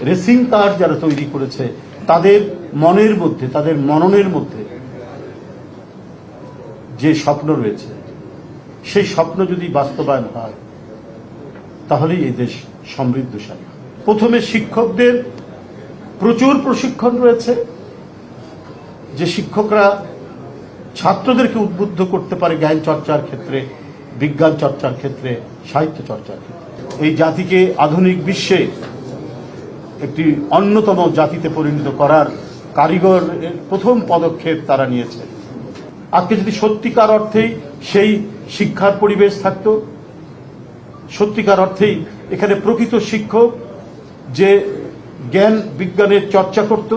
Racing car যারা তৈরি করেছে তাদের মনের মধ্যে, তাদের মননের মধ্যে যে স্বপ্ন রয়েছে, সেই স্বপ্ন যদি বাস্তবায়ন হয় তাহলেই এই দেশ সমৃদ্ধশালী। প্রথমে শিক্ষকদের প্রচুর প্রশিক্ষণ রয়েছে, যে শিক্ষকরা ছাত্রদেরকে উদ্বুদ্ধ করতে পারে জ্ঞান চর্চার ক্ষেত্রে, বিজ্ঞান চর্চার ক্ষেত্রে, সাহিত্য চর্চার ক্ষেত্রে। এই জাতিকে আধুনিক বিশ্বে একটি অন্যতম জাতিতে পরিণত করার কারিগর প্রথম পদক্ষেপ তারা নিয়েছে। আজকে যদি সত্যিকার অর্থেই সেই শিক্ষার পরিবেশ থাকত, সত্যিকার অর্থেই এখানে প্রকৃত শিক্ষক যে জ্ঞান বিজ্ঞানের চর্চা করত,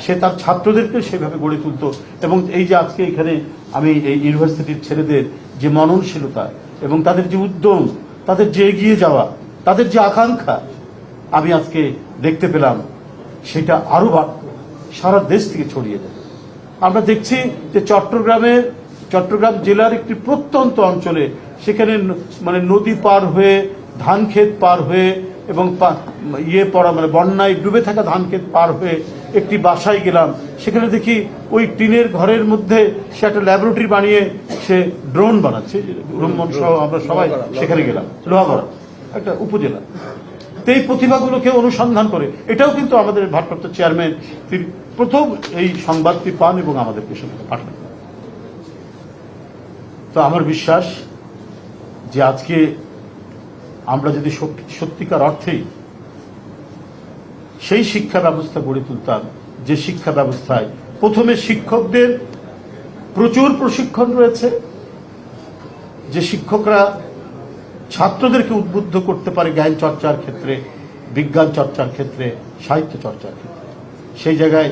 সে তার ছাত্রদেরকে সেভাবে গড়ে তুলত। এবং এই যে আজকে এখানে আমি এই ইউনিভার্সিটির ছেলেদের যে মননশীলতা এবং তাদের যে উদ্যম, তাদের যে এগিয়ে যাওয়া, তাদের যে আকাঙ্ক্ষা আমি আজকে দেখতে পেলাম, সেটা আরো সারা দেশ থেকে ছড়িয়ে যায়। আমরা দেখছি যে চট্টগ্রাম জেলার একটি প্রত্যন্ত অঞ্চলে, সেখানে মানে নদী পার হয়ে, ধান ক্ষেত পার হয়ে এবং বন্যায় ডুবে থাকা ধান ক্ষেত পার হয়ে একটি বাসায় গেলাম। সেখানে দেখি ওই টিনের ঘরের মধ্যে সে একটা ল্যাবরেটরি বানিয়ে সে ড্রোন বানাচ্ছে। রুম্মন সহ আমরা সবাই সেখানে গেলাম, লোহাগড়া একটা উপজেলা। এই প্রতিভাগুলোকে অনুসন্ধান করে, এটাও কিন্তু আমাদের ভারপ্রাপ্ত চেয়ারম্যান তিনি প্রথম এই সংবাদটি পান এবং আমাদেরকে সেখানে পাঠান। তো আমার বিশ্বাস যে আজকে আমরা যদি সত্যিকার অর্থেই সেই শিক্ষা ব্যবস্থা গড়ে তুলতাম, যে শিক্ষা ব্যবস্থায় প্রথমে শিক্ষকদের প্রচুর প্রশিক্ষণ রয়েছে, যে শিক্ষকরা ছাত্রদেরকে উদ্বুদ্ধ করতে পারে জ্ঞান চর্চার ক্ষেত্রে, বিজ্ঞান চর্চার ক্ষেত্রে, সাহিত্য চর্চার ক্ষেত্রে, সেই জায়গায়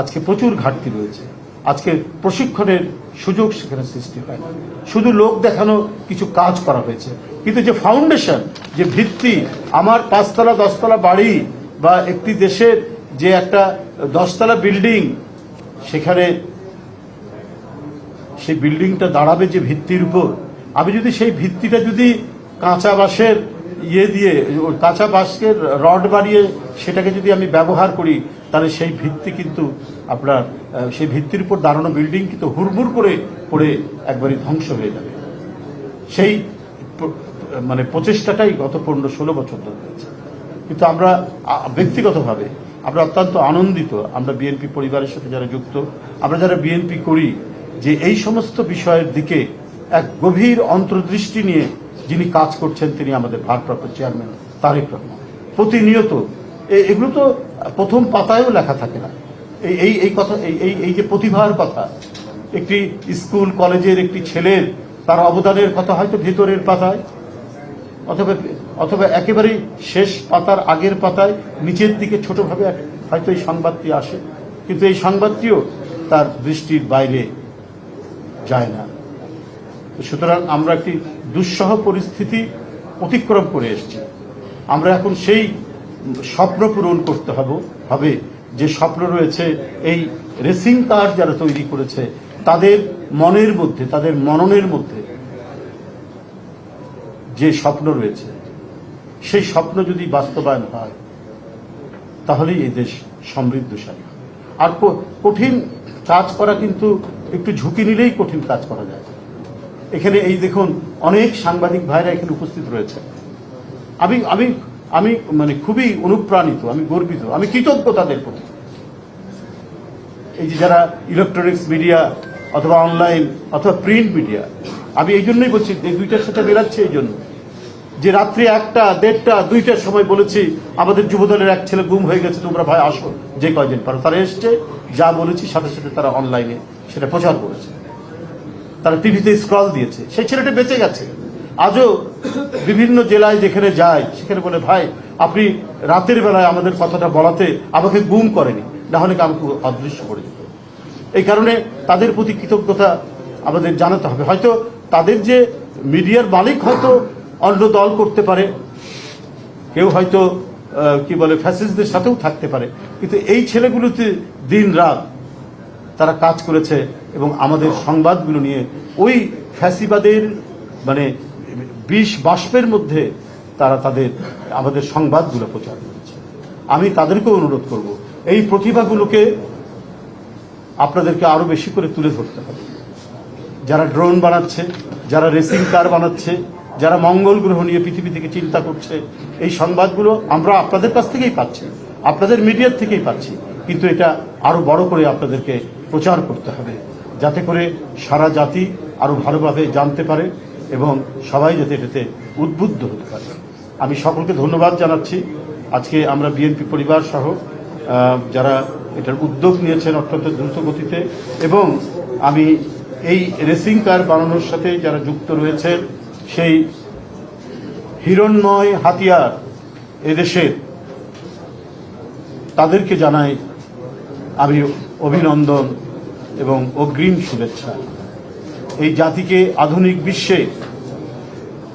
আজকে প্রচুর ঘাটতি রয়েছে। আজকে প্রশিক্ষণের সুযোগ সেখানে সৃষ্টি হয় না, শুধু লোক দেখানো কিছু কাজ করা হয়েছে। কিন্তু যে ফাউন্ডেশন, যে ভিত্তি, আমার 5তলা 10তলা বাড়ি বা একটি দেশের যে একটা 10তলা বিল্ডিং, সেখানে সেই বিল্ডিংটা দাঁড়াবে যে ভিত্তির উপর, আমি যদি সেই ভিত্তিটা যদি কাঁচা বাঁশের কাঁচা বাঁশের রড বানিয়ে সেটাকে যদি আমি ব্যবহার করি, তাহলে সেই ভিত্তি কিন্তু আপনার সেই ভিত্তির উপর দাঁড়ানো বিল্ডিং কিন্তু হুড়মুড় করে পড়ে একবারই ধ্বংস হয়ে যাবে। সেই মানে প্রচেষ্টাটাই গত 15-16 বছর ধরে হয়েছে। কিন্তু আমরা ব্যক্তিগতভাবে আমরা অত্যন্ত আনন্দিত, আমরা বিএনপি পরিবারের সাথে যারা যুক্ত, আমরা যারা বিএনপি করি, যে এই সমস্ত বিষয়ের দিকে এক গভীর অন্তর্দৃষ্টি নিয়ে যিনি কাজ করছেন তিনি আমাদের ভারপ্রাপ্ত চেয়ারম্যান তারেক রহমান। প্রতিনিয়ত এগুলো তো প্রথম পাতায়ও লেখা থাকে না, এই কথা, এই যে প্রতিভার কথা, একটি স্কুল কলেজের একটি ছেলের তার অবদানের কথা হয়তো ভেতরের পাতায় অথবা একেবারেই শেষ পাতার আগের পাতায় নিচের দিকে ছোটভাবে হয়তো এই সংবাদটি আসে, কিন্তু এই সংবাদটিও তার দৃষ্টির বাইরে যায় না। সুতরাং আমরা একটি দুঃসহ পরিস্থিতি অতিক্রম করে এসেছি। আমরা এখন সেই স্বপ্ন পূরণ করতে হবে যে স্বপ্ন রয়েছে এই রেসিং কার যারা তৈরি করেছে তাদের মনের মধ্যে, তাদের মননের মধ্যে যে স্বপ্ন রয়েছে, সেই স্বপ্ন যদি বাস্তবায়ন হয় তাহলেই এই দেশ সমৃদ্ধশালী। আর কঠিন কাজ করা কিন্তু একটু ঝুঁকি নিলেই কঠিন কাজ করা যায়। এখানে এই দেখুন অনেক সাংবাদিক ভাইরা এখানে উপস্থিত রয়েছে। আমি আমি আমি মানে খুবই অনুপ্রাণিত, আমি গর্বিত, আমি কৃতজ্ঞ তাদের প্রতি। এই যে যারা ইলেকট্রনিক্স মিডিয়া অথবা অনলাইন অথবা প্রিন্ট মিডিয়া, আমি এই জন্যই বলছি, এই দুইটার সাথে মেলাচ্ছি এই জন্য যে রাত্রি 1টা, 1:30, 2টার সময় বলেছি আমাদের যুবদলের এক ছেলে গুম হয়ে গেছে, তোমরা ভাই আসো যে কয়দিন পারো। তারা এসছে, যা বলেছি সাথে সাথে তারা অনলাইনে সেটা প্রচার করেছে, তারা টিভিতে স্ক্রল দিয়েছে, সেই ছেলেটা বেঁচে গেছে। আজও বিভিন্ন জেলায় যেখানে যায় সেখানে বলে, ভাই আপনি রাতের বেলায় আমাদের কথাটা বলাতে আমাকে গুম করেনি, না হলে আমাকে অদৃশ্য করে দিত। এই কারণে তাদের প্রতি কৃতজ্ঞতা আমাদের জানাতে হবে। হয়তো তাদের যে মিডিয়ার মালিক হয়তো অন্য দল করতে পারে, কেউ হয়তো কি বলে ফ্যাসিস্টদের সাথেও থাকতে পারে, কিন্তু এই ছেলেগুলোতে দিন রাত তারা কাজ করেছে এবং আমাদের সংবাদগুলো নিয়ে ওই ফ্যাসিবাদের মানে বিষ বাষ্পের মধ্যে তারা আমাদের সংবাদগুলো প্রচার করেছে। আমি তাদেরকেও অনুরোধ করব এই প্রতিভাগুলোকে আপনাদেরকে আরো বেশি করে তুলে ধরতে হবে। যারা ড্রোন বানাচ্ছে, যারা রেসিং কার বানাচ্ছে, যারা মঙ্গল গ্রহ নিয়ে পৃথিবী থেকে চিন্তা করছে, এই সংবাদগুলো আমরা আপনাদের কাছ থেকেই পাচ্ছি, আপনাদের মিডিয়ার থেকেই পাচ্ছি, কিন্তু এটা আরো বড় করে আপনাদেরকে প্রচার করতে হবে, যাতে করে সারা জাতি আরো ভালোভাবে জানতে পারে এবং সবাই যাতে এটাতে উদ্বুদ্ধ হতে পারে। আমি সকলকে ধন্যবাদ জানাচ্ছি। আজকে আমরা বিএনপি পরিবার সহ যারা এটার উদ্যোগ নিয়েছেন অত্যন্ত দ্রুত গতিতে, এবং আমি এই রেসিং কার বানানোর সাথে যারা যুক্ত রয়েছে সেই হিরণ্ময় হাতিয়ার এদেশের, তাদেরকে জানাই আমি অভিনন্দন এবং অগ্রিম শুভেচ্ছা। এই জাতিকে আধুনিক বিশ্বে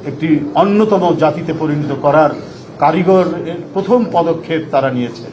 একটি অন্যতম জাতিতে পরিণত করার কারিগরের প্রথম পদক্ষেপ তারা নিয়েছে।